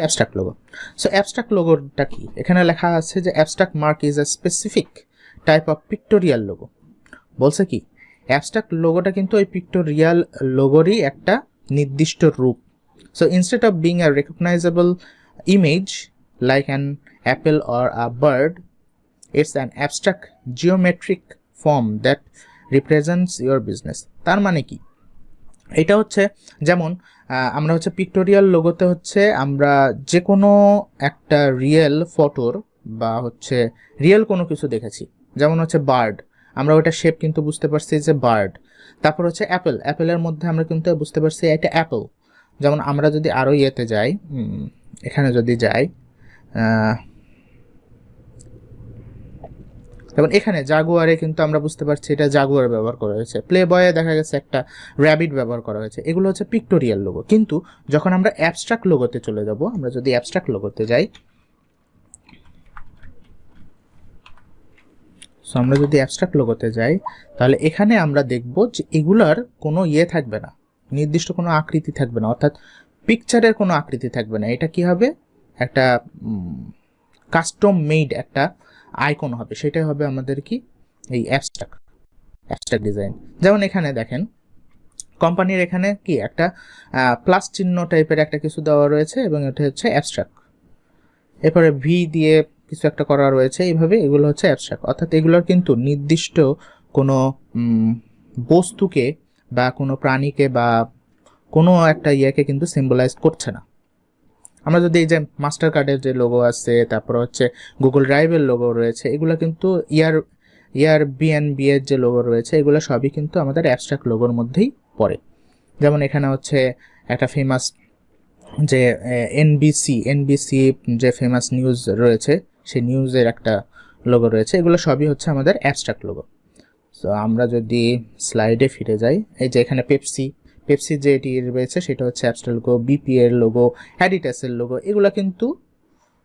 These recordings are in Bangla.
Abstract logo. সো অ্যাবস্ট্রাক্ট লোগোটা কি? এখানে লেখা আছে যে abstract mark is a specific type of pictorial logo. বলছে কি অ্যাবস্ট্রাক্ট লোগোটা কিন্তু ওই পিক্টোরিয়াল লোগোরই একটা নির্দিষ্ট রূপ। So instead of being a recognisable image like an apple or a bird, it's an abstract geometric form that represents your business. তার মানে কি? এটা হচ্ছে যেমন আমরা হচ্ছে পিক্টোরিয়াল লোগোতে হচ্ছে আমরা যে কোনো একটা রিয়েল ফটোর বা হচ্ছে রিয়েল কোনো কিছু দেখেছি, যেমন হচ্ছে বার্ড, আমরা ওটা শেপ কিন্তু বুঝতে পারছি যে বার্ড। তারপর হচ্ছে অ্যাপেল, অ্যাপেলের মধ্যে আমরা কিন্তু বুঝতে পারছি এটা অ্যাপেল। যেমন আমরা যদি আরও ইয়েতে যাই, এখানে যদি যাই, যেমন এখানে জাগুয়ারে কিন্তু আমরা বুঝতে পারছি এটা জাগুয়ার ব্যবহার করা হয়েছে, প্লে বয়ে দেখা গেছে একটা র্যাবিট ব্যবহার করা হয়েছে। এগুলো হচ্ছে পিক্টোরিয়াল লোগো। কিন্তু যখন আমরা অ্যাবস্ট্রাক্ট লোগোতে চলে যাব, আমরা যদি অ্যাবস্ট্রাক্ট লোগোতে যাই, সো আমরা যদি অ্যাবস্ট্রাক্ট লোগোতে যাই তাহলে এখানে আমরা দেখব যে এগুলার কোনো ইয়ে থাকবে না, নির্দিষ্ট কোনো আকৃতি থাকবে না, অর্থাৎ পিকচারের কোনো আকৃতি থাকবে না। এটা কি হবে? একটা কাস্টম মেড একটা আইকন হবে, সেটাই হবে আমাদের কি এই অ্যাবস্ট্রাক্ট ডিজাইন। যেমন এখানে দেখেন কোম্পানির এখানে কি একটা প্লাস চিহ্ন টাইপের একটা কিছু দেওয়া রয়েছে এবং এটা হচ্ছে অ্যাবস্ট্রাক্ট। এরপরে ভি দিয়ে কিছু একটা করা রয়েছে, এইভাবে এগুলো হচ্ছে অ্যাবস্ট্রাক্ট। অর্থাৎ এগুলোর কিন্তু নির্দিষ্ট কোনো বস্তুকে বা কোনো প্রাণীকে বা কোনো একটা ইয়েকে কিন্তু সিম্বলাইজ করছে না। আমরা যদি এই যে মাস্টার কার্ডের যে লোগো আছে, তারপর হচ্ছে গুগল ড্রাইভের লোগো রয়েছে, এগুলো কিন্তু বিএনবি এর যে লোগো রয়েছে, এগুলো সবই কিন্তু আমাদের অ্যাবস্ট্রাক্ট লোগোর মধ্যেই পড়ে। যেমন এখানে হচ্ছে একটা ফেমাস যে এনবিসি যে ফেমাস নিউজ রয়েছে, সেই নিউজের একটা লোগো রয়েছে, এগুলো সবই হচ্ছে আমাদের অ্যাবস্ট্রাক্ট লোগো। সো আমরা যদি স্লাইডে ফিরে যাই, এই যে এখানে পেপসি যে এটি রয়েছে সেটা হচ্ছে অ্যাবস্ট্রাক্ট লোগো, বিপি এর লোগো, অ্যাডিটাসের লোগো, এগুলো কিন্তু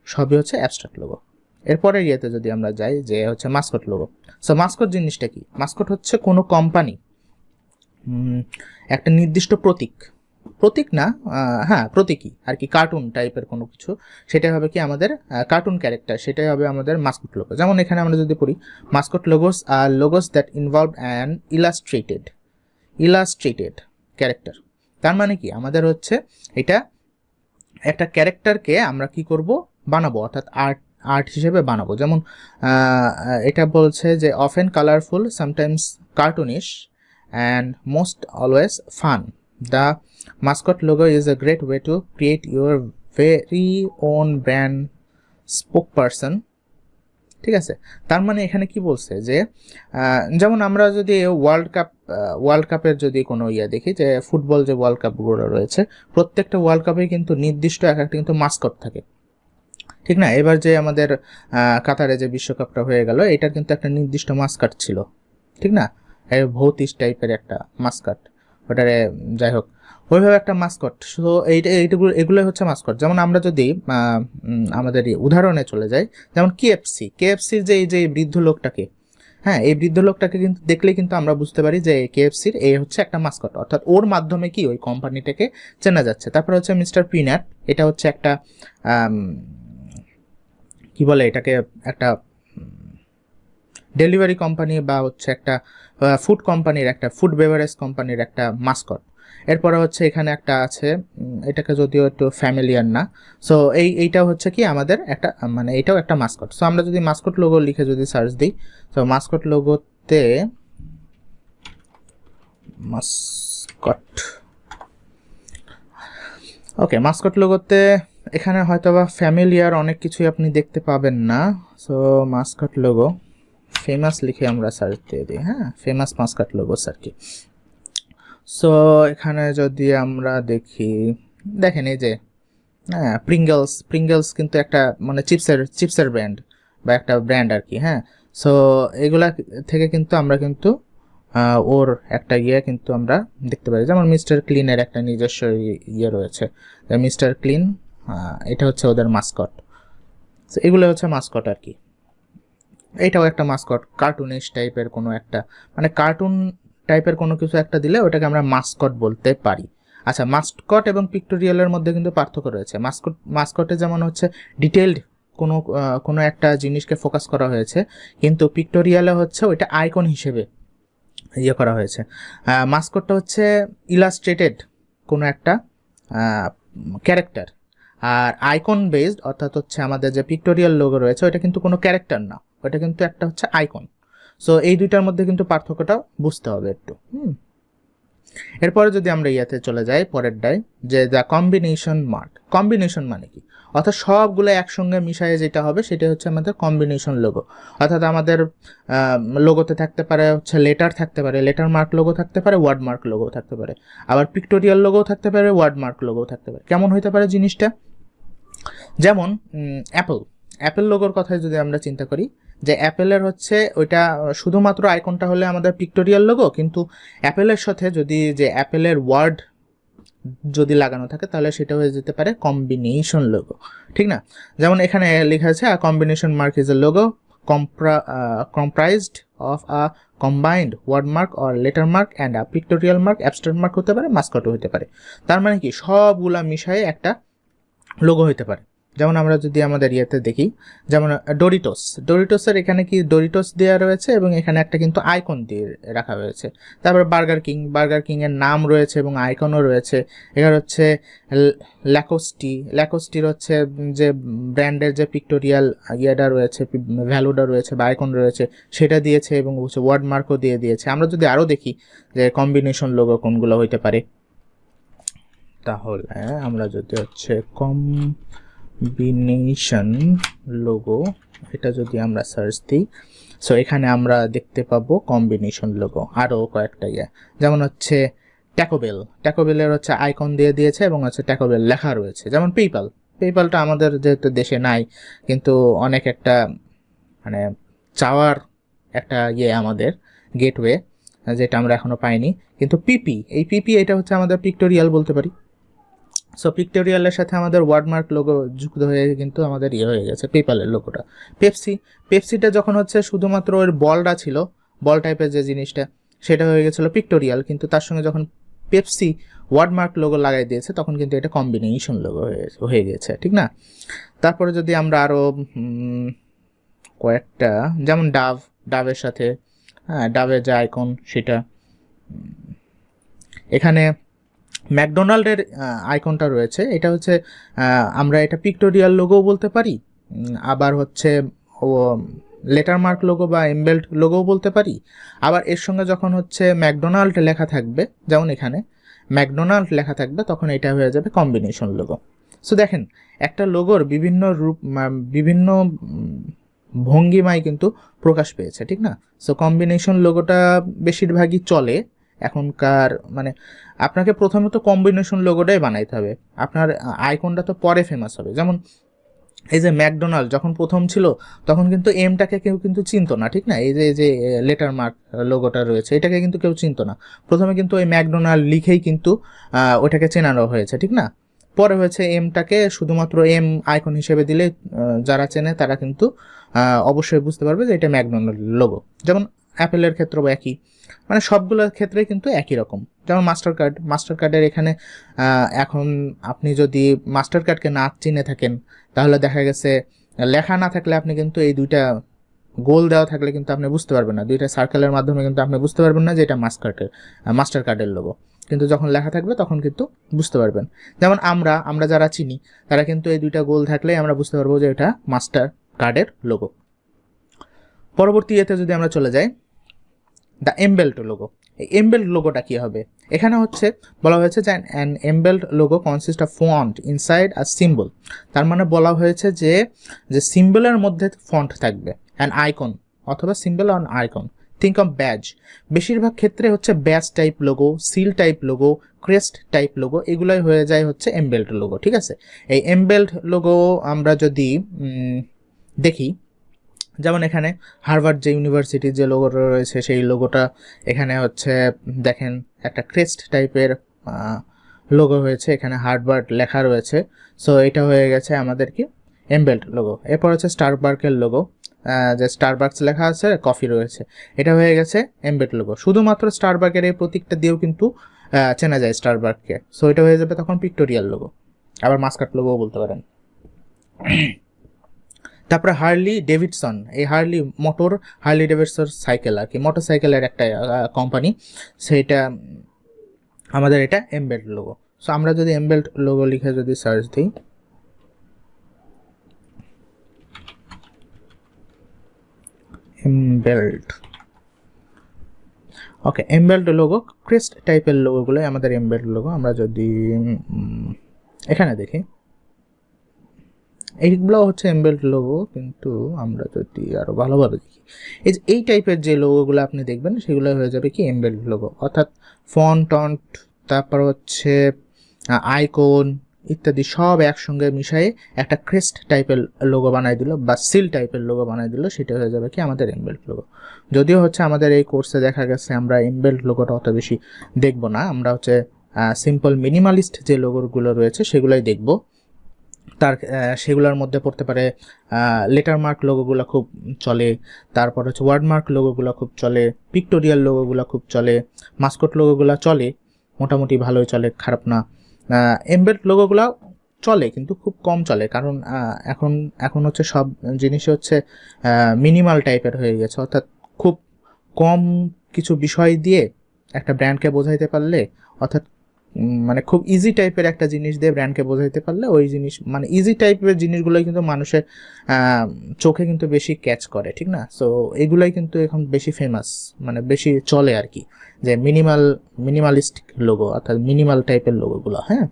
সবই হচ্ছে অ্যাবস্ট্রাক্ট লোগো। এরপরের ইয়েতে যদি আমরা যাই যে হচ্ছে মাস্কট লোগো। সো মাস্কট জিনিসটা কি? মাস্কট হচ্ছে কোনো কোম্পানি একটা নির্দিষ্ট প্রতীক না, হ্যাঁ প্রতীকী আর কি, কার্টুন টাইপের কোনো কিছু, সেটাই হবে কি আমাদের কার্টুন ক্যারেক্টার, সেটাই হবে আমাদের মাস্কট লোগো। যেমন এখানে আমরা যদি পড়ি, মাস্কট লোগোস আর logos that involve an illustrated character. তার মানে কি আমাদের হচ্ছে এটা একটা ক্যারেক্টারকে আমরা কি করব, বানাবো, অর্থাৎ আর্ট হিসেবে বানাবো। যেমন এটা বলছে যে often colourful, sometimes cartoonish and most always fun, the mascot logo is a great way to create your very own brand spokesperson। ঠিক আছে, তার মানে এখানে কি বলছে যে যেমন আমরা যদি ওয়ার্ল্ড কাপের যদি কোনো ইয়ে দেখি, যে ফুটবল যে ওয়ার্ল্ড কাপগুলো রয়েছে, প্রত্যেকটা ওয়ার্ল্ড কাপে কিন্তু নির্দিষ্ট একটা কিন্তু মাস্কট থাকে, ঠিক না? এবার যে আমাদের কাতারে যে বিশ্বকাপটা হয়ে গেল, এটার কিন্তু একটা নির্দিষ্ট মাস্কট ছিল, ঠিক না? ভৌতিক টাইপের একটা মাস্কট, ওটারে যাই হোক ওইভাবে একটা মাস্কট। সো এগুলো হচ্ছে মাস্কট। যেমন আমরা যদি আমাদের উদাহরণে চলে যাই, যেমন কেএফসির যে এই যে বৃদ্ধ লোকটাকে, হ্যাঁ এই বৃদ্ধ লোকটাকে কিন্তু দেখলে কিন্তু আমরা বুঝতে পারি যে কেএফসির এই হচ্ছে একটা মাস্কট, অর্থাৎ ওর মাধ্যমে কি ওই কোম্পানিটাকে চেনা যাচ্ছে। তারপর হচ্ছে মিস্টার পিনাট, এটা হচ্ছে একটা কি বলে এটাকে, একটা ডেলিভারি কোম্পানি বা হচ্ছে একটা ফুড কোম্পানির, একটা ফুড বেভারেজ কোম্পানির একটা মাস্কট। এরপরে হচ্ছে এখানে একটা আছে, এটাকে যদিও একটু ফ্যামিলিয়ার না। সো এইটাও হচ্ছে কি আমাদের একটা মানে এটাও একটা মাস্কট। সো আমরা যদি মাস্কট লোগো লিখে যদি সার্চ দিই, তো মাস্কট লোগোতে মাস্কট লোগোতে এখানে হয়তোবা ফ্যামিলিয়ার অনেক কিছুই আপনি দেখতে পাবেন না। সো মাস্কট লোগো ফেমাস লিখে আমরা সার্চ দিয়ে দিই, হ্যাঁ ফেমাস মাস্কট লোগোস আর কি। সো এখানে যদি আমরা দেখি, দেখেন এই যে হ্যাঁ প্রিঙ্গলস কিন্তু একটা মানে চিপসের ব্র্যান্ড বা একটা ব্র্যান্ড আর কি, হ্যাঁ। সো এগুলা থেকে কিন্তু আমরা কিন্তু ওর একটা ইয়ে কিন্তু আমরা দেখতে পারি। যেমন মিস্টার ক্লিনের একটা নিজস্ব ইয়ে রয়েছে, মিস্টার ক্লিন, এটা হচ্ছে ওদের মাস্কট। সো এগুলো হচ্ছে মাস্কট আর কি। এটাও একটা মাস্কট, কার্টুনিশ টাইপের কোনো একটা, মানে কার্টুন টাইপের কোনো কিছু একটা দিলে ওটাকে আমরা মাস্কট বলতে পারি। আচ্ছা, মাস্কট এবং পিক্টোরিয়ালের মধ্যে কিন্তু পার্থক্য রয়েছে। মাস্কটে যেমন হচ্ছে ডিটেইলড কোনো একটা জিনিসকে ফোকাস করা হয়েছে, কিন্তু পিক্টোরিয়ালে হচ্ছে ওইটা আইকন হিসেবে ইয়ে করা হয়েছে। মাস্কটটা হচ্ছে ইলাস্ট্রেটেড কোনো একটা ক্যারেক্টার, আর আইকন বেসড অর্থাৎ হচ্ছে আমাদের যে পিক্টোরিয়াল লোগো রয়েছে ওটা কিন্তু কোনো ক্যারেক্টার না, ওটা কিন্তু একটা হচ্ছে আইকন। সো এই দুইটার মধ্যে কিন্তু পার্থক্যটা বুঝতে হবে একটু। এরপরে যদি আমরা ইয়াতে চলে যাই পরেরটায়, যে দ্য কম্বিনেশন মার্ক। কম্বিনেশন মানে কি, অর্থাৎ সবগুলো একসঙ্গে মিশায়ে যেটা হবে সেটা হচ্ছে আমাদের কম্বিনেশন লোগো। অর্থাৎ আমাদের লোগোতে থাকতে পারে হচ্ছে লেটার থাকতে পারে, লেটার মার্ক লোগো থাকতে পারে, ওয়ার্ড মার্ক লোগো থাকতে পারে, আবার পিক্টোরিয়াল লোগো থাকতে পারে, ওয়ার্ড মার্ক লোগো থাকতে পারে। কেমন হইতে পারে জিনিসটা, যেমন অ্যাপেল লোগোর কথায় যদি আমরা চিন্তা করি, যে অ্যাপেলের হচ্ছে ওইটা শুধুমাত্র আইকনটা হলে আমাদের পিক্টোরিয়াল লোগো, কিন্তু অ্যাপেলের সাথে যদি যে অ্যাপেলের ওয়ার্ড যদি লাগানো থাকে তাহলে সেটা হয়ে যেতে পারে কম্বিনেশন লোগো, ঠিক না? যেমন এখানে লেখা আছে combination mark is a logo comprised of a combined word mark or letter mark and a pictorial mark, abstract mark হতে পারে, মাস্কটও হতে পারে। তার মানে কি সবগুলা মিশায়ে একটা লোগো হতে পারে। যেমন আমরা যদি আমাদের ইয়েতে দেখি, যেমন ডোরিটোসের এখানে কি ডোরিটোস দেওয়া রয়েছে এবং এখানে একটা কিন্তু আইকন দিয়ে রাখা হয়েছে। তারপরে বার্গার কিং এর নাম রয়েছে এবং আইকনও রয়েছে। এখানে হচ্ছে ল্যাকোস্টির হচ্ছে যে ব্র্যান্ডের যে পিক্টোরিয়াল ইয়েটা রয়েছে, ভ্যালুটা রয়েছে বা আইকন রয়েছে সেটা দিয়েছে এবং হচ্ছে ওয়ার্ড মার্কও দিয়ে দিয়েছে। আমরা যদি আরও দেখি যে কম্বিনেশন লোগো কোনগুলো হইতে পারে, তাহলে আমরা যদি হচ্ছে কম্বিনেশন লোগো এটা যদি আমরা সার্চ দিই, সো এখানে আমরা দেখতে পাবো কম্বিনেশন লোগো আরও কয়েকটা যেমন হচ্ছে ট্যাকোবেলের হচ্ছে আইকন দিয়ে দিয়েছে এবং হচ্ছে ট্যাকোবেল লেখা রয়েছে। যেমন পেপালটা আমাদের যেহেতু দেশে নাই, কিন্তু অনেক একটা মানে চাওয়ার একটা আমাদের গেটওয়ে, যেটা আমরা এখনো পাইনি। কিন্তু পিপি এটা হচ্ছে আমাদের পিক্টোরিয়াল বলতে পারি। সো পিক্টোরিয়ালের সাথে আমাদের ওয়ার্ডমার্ক লোগো যুক্ত হয়ে কিন্তু আমাদের হয়ে গেছে পেপালের লোগোটা। পেপসিটা যখন হচ্ছে শুধুমাত্র ওর বলটা ছিল, বল টাইপের যে জিনিসটা, সেটা হয়ে গেছিলো পিক্টোরিয়াল, কিন্তু তার সঙ্গে যখন পেপসি ওয়ার্ডমার্ক লোগো লাগাই দিয়েছে তখন কিন্তু এটা কম্বিনেশন লোগো হয়ে গেছে, ঠিক না? তারপরে যদি আমরা আরও কয়েকটা, যেমন ডাবের সাথে ডাবের যে আইকন সেটা, এখানে ম্যাকডোনাল্ডের আইকনটা রয়েছে, এটা হচ্ছে আমরা এটা পিক্টোরিয়াল লোগোও বলতে পারি, আবার হচ্ছে লেটার মার্ক লোগো বা এমবেল্ড লোগোও বলতে পারি। আবার এর সঙ্গে যখন হচ্ছে ম্যাকডোনাল্ড লেখা থাকবে, যেমন এখানে ম্যাকডোনাল্ড লেখা থাকবে, তখন এটা হয়ে যাবে কম্বিনেশন লোগো। সো দেখেন একটা লোগোর বিভিন্ন রূপ, বিভিন্ন ভঙ্গিমায় কিন্তু প্রকাশ পেয়েছে, ঠিক না? সো কম্বিনেশন লোগোটা বেশিরভাগই চলে এখনকার, মানে আপনাকে প্রথমে তো কম্বিনেশন লোগোটাই বানাইতে হবে, আপনার আইকনটা তো পরে ফেমাস হবে। যেমন এই যে ম্যাকডোনাল্ড যখন প্রথম ছিল তখন কিন্তু এমটাকে কেউ কিন্তু চিনতো না, ঠিক না? এই যে লেটার মার্ক লোগোটা রয়েছে এটাকে কিন্তু কেউ চিনতো না। প্রথমে কিন্তু ওই ম্যাকডোনাল্ড লিখেই কিন্তু ওটাকে চেনানো হয়েছে, ঠিক না? পরে হয়েছে এমটাকে শুধুমাত্র এম আইকন হিসেবে দিলে যারা চেনে তারা কিন্তু অবশ্যই বুঝতে পারবে যে এটা ম্যাকডোনাল্ড লোগো। যেমন অ্যাপেলের ক্ষেত্রেও একই, মানে সবগুলোর ক্ষেত্রে কিন্তু একই রকম। যেমন মাস্টার কার্ডের এখানে এখন আপনি যদি মাস্টার কার্ডকে না চিনে থাকেন তাহলে দেখা গেছে লেখা না থাকলে আপনি কিন্তু এই দুইটা গোল দেওয়া থাকলে কিন্তু আপনি বুঝতে পারবেন না, দুইটা সার্কেলের মাধ্যমে কিন্তু আপনি বুঝতে পারবেন না যে এটা মাস্টার কার্ডের লোগো। কিন্তু যখন লেখা থাকবে তখন কিন্তু বুঝতে পারবেন। যেমন আমরা যারা চিনি তারা কিন্তু এই দুইটা গোল থাকলেই আমরা বুঝতে পারবো যে এটা মাস্টার কার্ডের লোগো। পরবর্তী এতে যদি আমরা চলে যাই, দ্য এমবেল্ড লোগো। এই এমবেল্ড লোগোটা কী হবে? এখানে হচ্ছে বলা হয়েছে যে an emblem logo consist of font inside a symbol. তার মানে বলা হয়েছে যে সিম্বলের মধ্যে ফন্ট থাকবে, অ্যান আইকন অথবা symbol on icon. Think of badge, বেশিরভাগ ক্ষেত্রে হচ্ছে badge type logo, seal type logo, crest type logo, এগুলোই হয়ে যায় হচ্ছে এমবেল্ড লোগো, ঠিক আছে? এই এমবেল্ড লোগো আমরা যদি দেখি, যেমন এখানে হার্ভার্ড যে ইউনিভার্সিটির যে লোগোটা রয়েছে সেই লোগোটা এখানে হচ্ছে দেখেন একটা ক্রেস্ট টাইপের লোগো হয়েছে, এখানে হার্ভার্ড লেখা রয়েছে। সো এটা হয়ে গেছে আমাদের কি এমবেল্ড লোগো। এরপর হচ্ছে স্টারবাকসের লোগো, যে স্টারবাকস লেখা আছে, কফি রয়েছে, এটা হয়ে গেছে এমবেল্ড লোগো। শুধুমাত্র স্টারবাকের এই প্রতীকটা দিয়েও কিন্তু চেনা যায় স্টারবাককে। সো এটা হয়ে যাবে তখন পিক্টোরিয়াল লোগো, আবার মাস্কাট লোগোও বলতে পারেন। তারপরে হার্লি ডেভিডসন, এই হার্লি ডেভিডসন সাইকেল আর কি, মোটর সাইকেলের একটা কোম্পানি, সেইটা আমাদের এটা এমবেড লোগো। সো আমরা যদি এমবেড লোগো লিখে যদি সার্চ দিই, এমবেল্ট, ওকে এমবেল্ট লোগো, ক্রেস্ট টাইপের লোগোগুলোই আমাদের এমবেল্ট লোগো। আমরা যদি এখানে দেখি, এইগুলো হচ্ছে এমবেল্ট লোগো, কিন্তু আমরা যদি আরও ভালোভাবে দেখি, এই টাইপের যে লোগোগুলো আপনি দেখবেন সেগুলো হয়ে যাবে কি এমবেল্ট লোগো, অর্থাৎ ফন্ট, তারপর হচ্ছে আইকন ইত্যাদি সব একসঙ্গে মিশিয়ে একটা ক্রেস্ট টাইপের লোগো বানাই দিল বা সিল টাইপের লোগো বানাই দিল, সেটা হয়ে যাবে কি আমাদের এমবেল্ট লোগো। যদিও হচ্ছে আমাদের এই কোর্সে দেখা গেছে আমরা এমবেল্ট লোগোটা অত বেশি দেখব না, আমরা হচ্ছে সিম্পল মিনিমালিস্ট যে লোগোগুলো রয়েছে সেগুলোই দেখব। সেগুলোর মধ্যে পড়তে পারে লেটার মার্ক লোগোগুলো খুব চলে, তারপর হচ্ছে ওয়ার্ড মার্ক লোগোগুলো খুব চলে, পিক্টোরিয়াল লোগোগুলো খুব চলে, মাস্কট লোগোগুলো চলে, মোটামুটি ভালোই চলে, খারাপ না। এমবেড লোগোগুলো চলে কিন্তু খুব কম চলে, কারণ এখন হচ্ছে সব জিনিসই হচ্ছে মিনিমাল টাইপের হয়ে গেছে, অর্থাৎ খুব কম কিছু বিষয় দিয়ে একটা ব্র্যান্ডকে বোঝাইতে পারলে, অর্থাৎ মানে খুব ইজি টাইপের একটা জিনিস দিয়ে ব্র্যান্ডকে বোঝাইতে পারলে ওই জিনিস মানে ইজি টাইপের জিনিসগুলোই কিন্তু মানুষের চোখে কিন্তু বেশি ক্যাচ করে, ঠিক না? সো এগুলাই কিন্তু এখন বেশি ফেমাস, মানে বেশি চলে আর কি, যে মিনিমালিস্টিক লোগো অর্থাৎ মিনিমাল টাইপের লোগোগুলো। হ্যাঁ,